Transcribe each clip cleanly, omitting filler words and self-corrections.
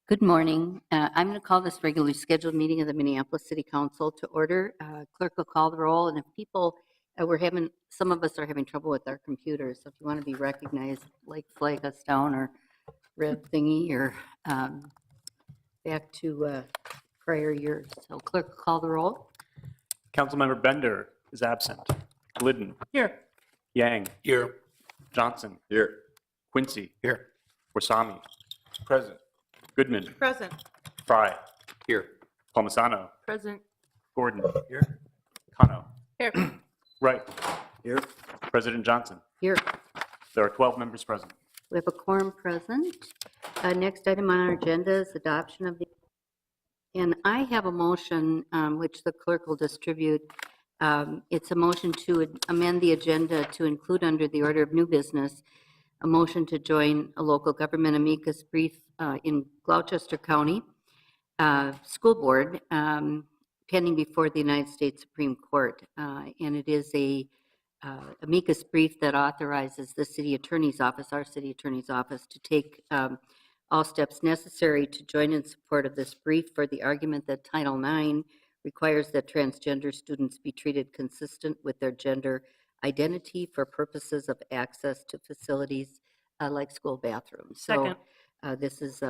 Good morning. I'm going to call this regularly scheduled meeting of the Minneapolis City Council to order. Clerk will call the roll, and if people, some of us are having trouble with our computers, so if you want to be recognized, like flag us down or red thingy or back to prior years. So clerk will call the roll. Councilmember Bender is absent. Glidden. Here. Yang. Here. Johnson. Here. Quincy. Here. Warsami. Present. Goodman. Present. Frey. Here. Palmisano. Present. Gordon. Here. Kano. Here. Reich. Here. President Johnson. Here, There are 12 members present. we have a quorum present. Next item on our agenda is adoption of the, and I have a motion which the clerk will distribute. It's a motion to amend the agenda to include under the order of new business a motion to join a local government amicus brief in Gloucester County School Board pending before the United States Supreme Court. And it is a amicus brief that authorizes the city attorney's office, our city attorney's office, to take all steps necessary to join in support of this brief for the argument that Title IX requires that transgender students be treated consistent with their gender identity for purposes of access to facilities like school bathrooms. Second. So this is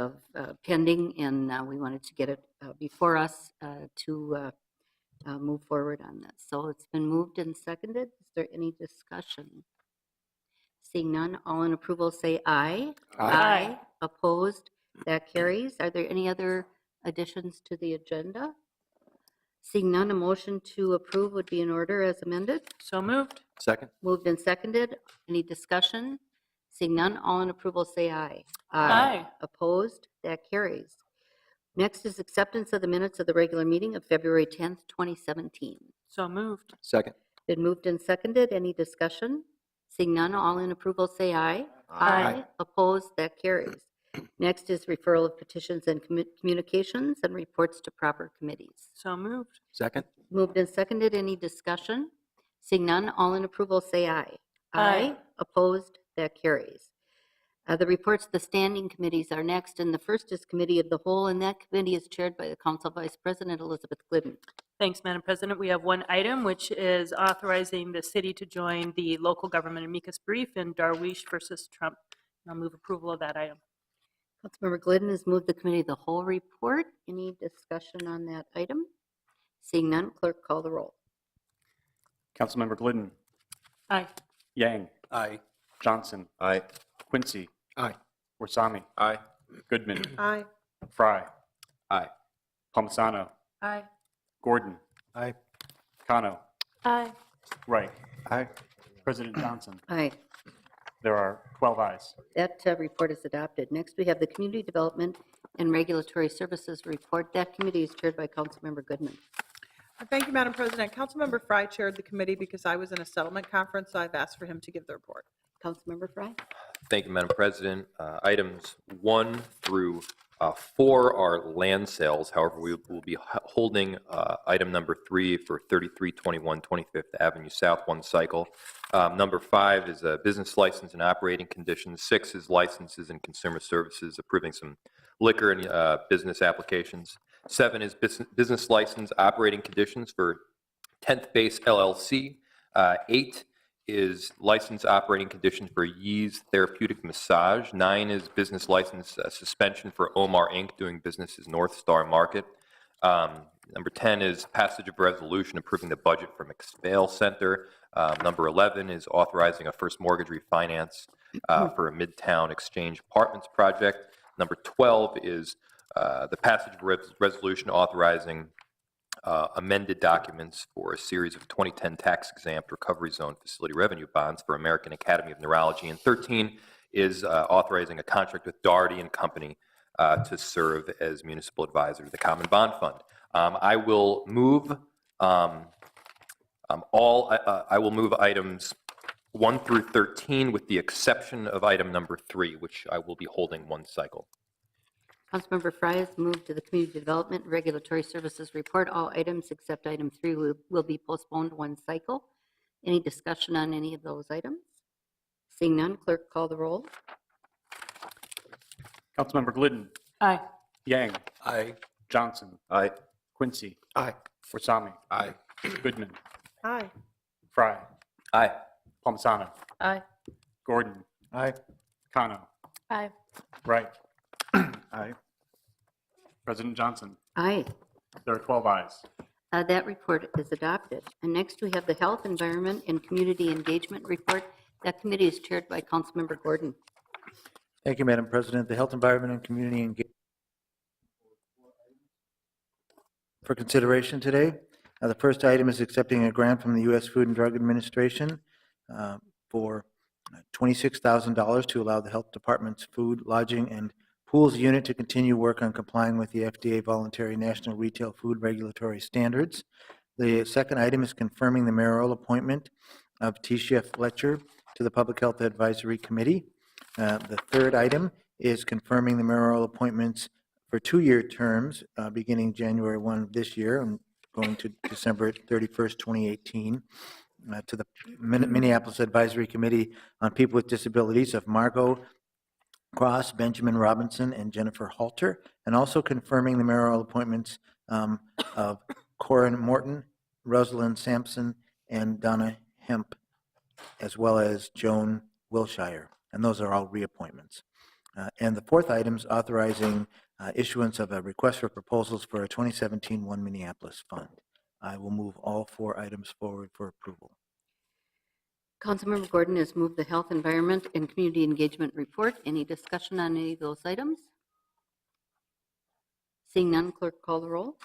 pending, and we wanted to get it before us to move forward on this. So it's been moved and seconded. Is there any discussion? Seeing none, all in approval say aye. Aye. Opposed? That carries. Are there any other additions to the agenda? Seeing none, a motion to approve would be in order as amended. So moved. Second. Moved and seconded. Any discussion? Seeing none, all in approval say aye. Aye. Opposed? That carries. Next is acceptance of the minutes of the regular meeting of February 10th, 2017. So moved. Second. Been moved and seconded. Any discussion? Seeing none, all in approval say aye. Aye. Opposed? That carries. Next is referral of petitions and communications and reports to proper committees. So moved. Second. Moved and seconded. Any discussion? Seeing none, all in approval say aye. Aye. Opposed? That carries. The reports of the standing committees are next, and the first is Committee of the Whole, and that committee is chaired by the Council Vice President Elizabeth Glidden. Thanks, Madam President. We have one item, which is authorizing the city to join the local government amicus brief in Darwish versus Trump. I'll move approval of that item. Councilmember Glidden has moved the Committee of the Whole report. Any discussion on that item? Seeing none, clerk call the roll. Councilmember Glidden. Aye. Yang. Aye. Johnson. Aye. Quincy. Aye. Warsami. Aye. Goodman. Aye. Frey. Aye. Palmisano. Aye. Gordon. Aye. Kano. Aye. Reich. Aye. President Johnson. Aye. There are 12 ayes. That report is adopted. Next, we have the Community Development and Regulatory Services report. That committee is chaired by Councilmember Goodman. Thank you, Madam President. Councilmember Frey chaired the committee because I was in a settlement conference, so I've asked for him to give the report. Councilmember Frey? Thank you, Madam President. Items 1 through 4 are land sales. However, we will be holding item number 3 for 3321 25th Avenue South, one cycle. Number 5 is a business license and operating conditions. 6 is licenses and consumer services, approving some liquor and business applications. 7 is business license operating conditions for 10th Base LLC. 8 is license operating conditions for Yee's Therapeutic Massage. 9 is business license suspension for Omar Inc. doing business as North Star Market. Number 10 is passage of resolution approving the budget for McPhail Center. Number 11 is authorizing a first mortgage refinance for a Midtown Exchange Apartments project. Number 12 is the passage of resolution authorizing amended documents for a series of 2010 tax-exempt recovery zone facility revenue bonds for American Academy of Neurology. And 13 is authorizing a contract with Daugherty and Company to serve as municipal advisor to the Common Bond Fund. I will move I will move items 1 through 13 with the exception of item number 3, which I will be holding one cycle. Councilmember Frey has moved to the Community Development and Regulatory Services report. All items except item 3 will be postponed one cycle. Any discussion on any of those items? Seeing none, clerk call the roll. Councilmember Glidden. Aye. Yang, Aye. Johnson, Aye. Quincy, Aye. Warsami, Aye. Goodman, Aye. Frey, Aye. Palmisano, Aye. Gordon, Aye. Kano, Aye. Reich, Aye. President Johnson. Aye. There are 12 ayes. That report is adopted. And next, we have the Health, Environment, and Community Engagement Report. That committee is chaired by Councilmember Gordon. Thank you, Madam President. The Health, Environment, and Community Engagement for consideration today. The first item is accepting a grant from the U.S. Food and Drug Administration for $26,000 to allow the Health Department's Food, Lodging, and Pools Unit to continue work on complying with the FDA Voluntary National Retail Food Regulatory Standards. The second item is confirming the mayoral appointment of Tisha Fletcher to the Public Health Advisory Committee. The third item is confirming the mayoral appointments for two-year terms beginning January 1 of this year and going to December 31st, 2018, to the Minneapolis Advisory Committee on People with Disabilities of Margot Cross, Benjamin Robinson, and Jennifer Halter, and also confirming the mayoral appointments of Corin Morton, Rosalind Sampson, and Donna Hemp, as well as Joan Wilshire, and those are all reappointments. And the fourth item is authorizing issuance of a request for proposals for a 2017 One Minneapolis Fund. I will move all four items forward for approval. Councilmember Gordon has moved the Health, Environment, and Community Engagement Report. Any discussion on any of those items? Seeing none, clerk call the roll.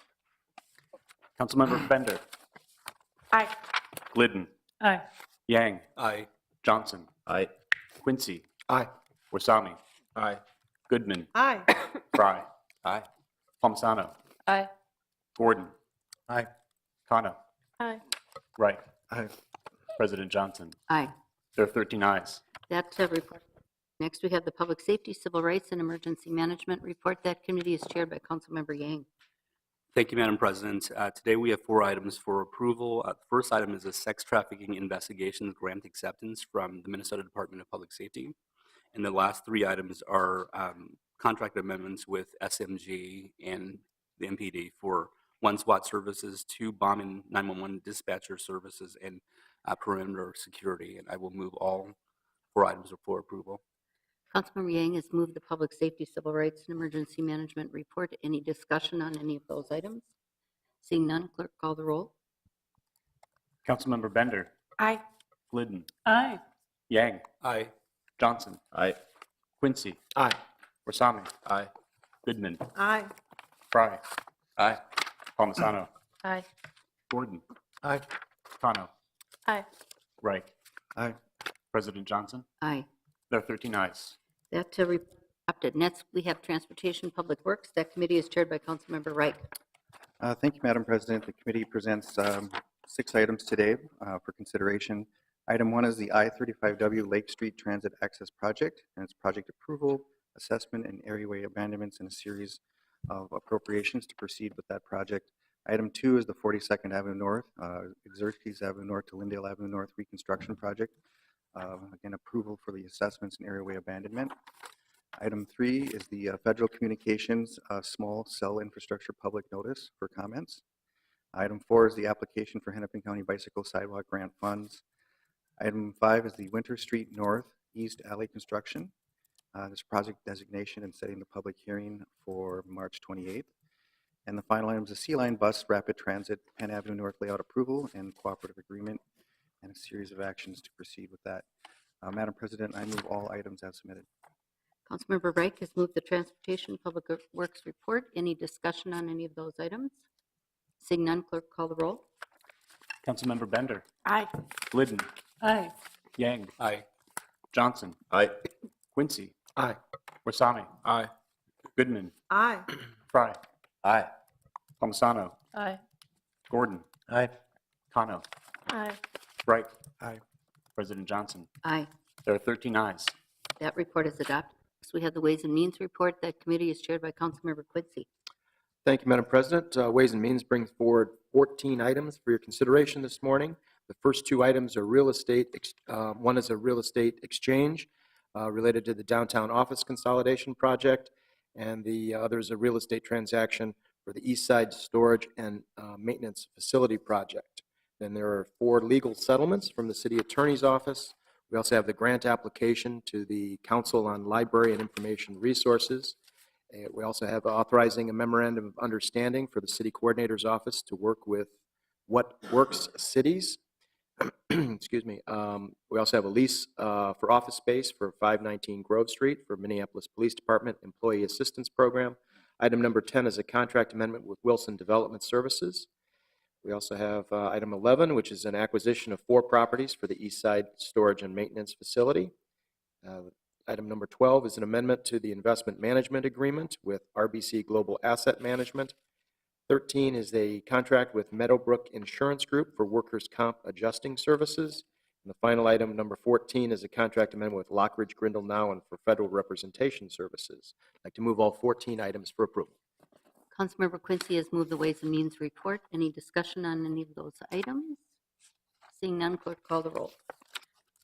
Councilmember Bender, Aye. Glidden, Aye. Yang, Aye. Johnson, Aye. Quincy, Aye. Warsami, Aye. Goodman, Aye. Frey, Aye. Palmisano, Aye. Gordon, Aye. Kano, Aye. Reich, Aye. President Johnson. Aye. There are 13 ayes. That report. Next, we have the Public Safety, Civil Rights, and Emergency Management Report. That committee is chaired by Councilmember Yang. Thank you, Madam President. Today we have 4 items for approval. The first item is a sex trafficking investigations grant acceptance from the Minnesota Department of Public Safety. And the last 3 items are contract amendments with SMG and the MPD for 1 SWAT services, 2 bomb and 911 dispatcher services, and perimeter security. And I will move all 4 items for approval. Councilmember Yang has moved the Public Safety, Civil Rights, and Emergency Management Report. Any discussion on any of those items? Seeing none, clerk call the roll. Councilmember Bender, Aye. Glidden, Aye. Yang, Aye. Johnson, Aye. Quincy, Aye. Warsami, Aye. Goodman, Aye. Frey, Aye. Palmisano, Aye. Gordon, Aye. Kano, Aye. Reich, Aye. President Johnson. Aye. There are 13 ayes. That report adopted. Next, we have Transportation Public Works. That committee is chaired by Councilmember Reich. Thank you, Madam President. The committee presents 6 items today for consideration. Item 1 is the I-35W Lake Street Transit Access Project, and its project approval, assessment, and areaway abandonments, and a series of appropriations to proceed with that project. Item 2 is the 42nd Avenue North, Xerxes Avenue North to Lyndale Avenue North reconstruction project. Again, approval for the assessments and areaway abandonment. Item 3 is the Federal Communications Small Cell Infrastructure Public Notice for comments. Item 4 is the application for Hennepin County Bicycle Sidewalk Grant Funds. Item 5 is the Winter Street North East Alley construction. This project designation and setting the public hearing for March 28th. And the final item is the Sea Line Bus Rapid Transit Penn Avenue North layout approval and cooperative agreement, and a series of actions to proceed with that. Madam President, I move all items as submitted. Councilmember Reich has moved the Transportation Public Works Report. Any discussion on any of those items? Seeing none, clerk call the roll. Councilmember Bender, Aye. Glidden, Aye. Yang, Aye. Johnson, Aye. Quincy, Aye. Warsami, Aye. Goodman, Aye. Frey, Aye. Palmisano, Aye. Gordon, Aye. Kano, Aye. Reich, Aye. President Johnson. Aye. There are 13 ayes. That report is adopted. Next, we have the Ways and Means Report. That committee is chaired by Councilmember Quincy. Thank you, Madam President. Ways and Means brings forward 14 items for your consideration this morning. The first 2 items are real estate. One is a real estate exchange related to the downtown office consolidation project, and the other is a real estate transaction for the East Side Storage and Maintenance Facility Project. Then there are 4 legal settlements from the City Attorney's Office. We also have the grant application to the Council on Library and Information Resources. We also have authorizing a memorandum of understanding for the City Coordinator's Office to work with What Works Cities. Excuse me. We also have a lease for office space for 519 Grove Street for Minneapolis Police Department Employee Assistance Program. Item number 10 is a contract amendment with Wilson Development Services. We also have item 11, which is an acquisition of 4 properties for the East Side Storage and Maintenance Facility. Item number 12 is an amendment to the investment management agreement with RBC Global Asset Management. 13 is a contract with Meadowbrook Insurance Group for workers' comp adjusting services. And the final item, number 14, is a contract amendment with Lockridge Grindle Nowen for federal representation services. I'd like to move all 14 items for approval. Councilmember Quincy has moved the Ways and Means report. Any discussion on any of those items? Seeing none, clerk call the roll.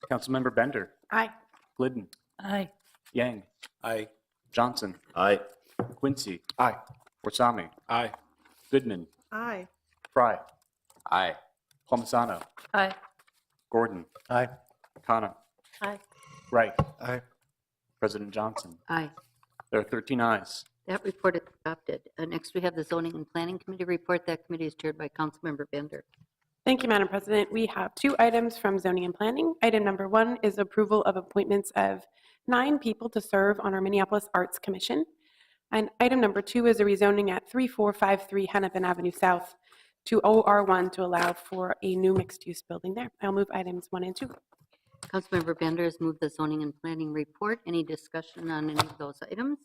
Councilmember Bender. Aye. Glidden. Aye. Yang. Aye. Johnson. Aye. Quincy. Aye. Warsame. Aye. Goodman. Aye. Frey. Aye. Palmisano. Aye. Gordon. Aye. Kano. Aye. Reich. Aye. President Johnson. Aye. There are 13 ayes. That report is adopted. Next, we have the Zoning and Planning Committee report. That committee is chaired by Councilmember Bender. Thank you, Madam President. We have 2 items from Zoning and Planning. Item number 1 is approval of appointments of 9 people to serve on our Minneapolis Arts Commission. And item number 2 is a rezoning at 3453 Hennepin Avenue South to OR1 to allow for a new mixed-use building there. I'll move items 1 and 2. Councilmember Bender has moved the Zoning and Planning report. Any discussion on any of those items?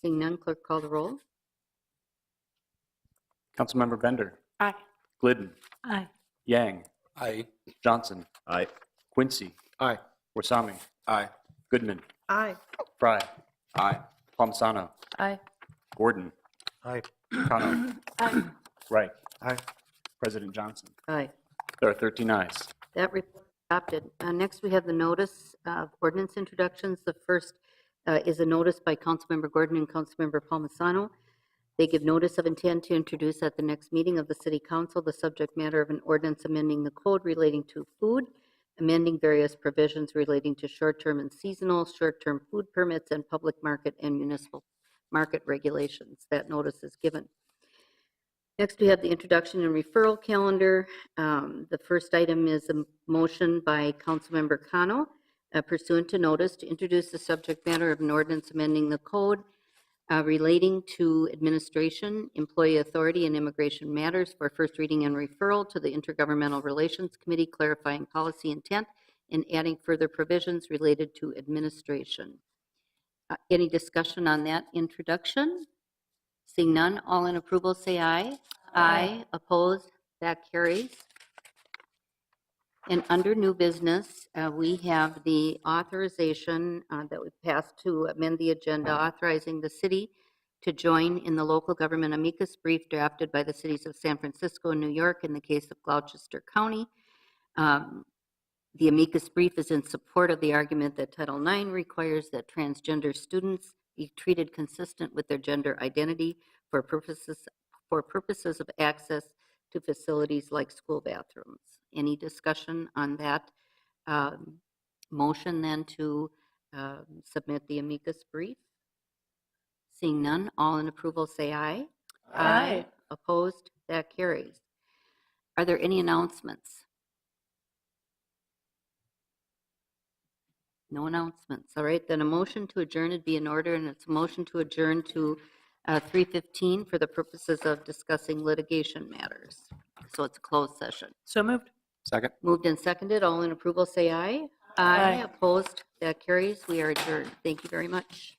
Seeing none, clerk call the roll. Councilmember Bender. Aye. Glidden. Aye. Yang. Aye. Johnson. Aye. Quincy. Aye. Warsame. Aye. Goodman. Aye. Frey. Aye. Palmisano. Aye. Gordon. Aye. Kano. Aye. Reich. Aye. President Johnson. Aye. There are 13 ayes. That report is adopted. Next, we have the notice of ordinance introductions. The first is a notice by Councilmember Gordon and Councilmember Palmisano. They give notice of intent to introduce at the next meeting of the City Council the subject matter of an ordinance amending the code relating to food, amending various provisions relating to short-term and seasonal, short-term food permits, and public market and municipal market regulations. That notice is given. Next, we have the introduction and referral calendar. The first item is a motion by Councilmember Kano pursuant to notice to introduce the subject matter of an ordinance amending the code relating to administration, employee authority, and immigration matters for first reading and referral to the Intergovernmental Relations Committee, clarifying policy intent and adding further provisions related to administration. Any discussion on that introduction? Seeing none, all in approval say aye. Aye. Opposed? That carries. And under new business, we have the authorization that we passed to amend the agenda, authorizing the city to join in the local government amicus brief drafted by the cities of San Francisco and New York in the case of Gloucester County. The amicus brief is in support of the argument that Title IX requires that transgender students be treated consistent with their gender identity for purposes of access to facilities like school bathrooms. Any discussion on that motion then to submit the amicus brief? Seeing none, all in approval say aye. Aye. Opposed? That carries. Are there any announcements? No announcements. All right, then a motion to adjourn would be in order, and it's a motion to adjourn to 3:15 for the purposes of discussing litigation matters. So it's a closed session. So moved. Second. Moved and seconded. All in approval say aye. Aye. Opposed? That carries. We are adjourned. Thank you very much.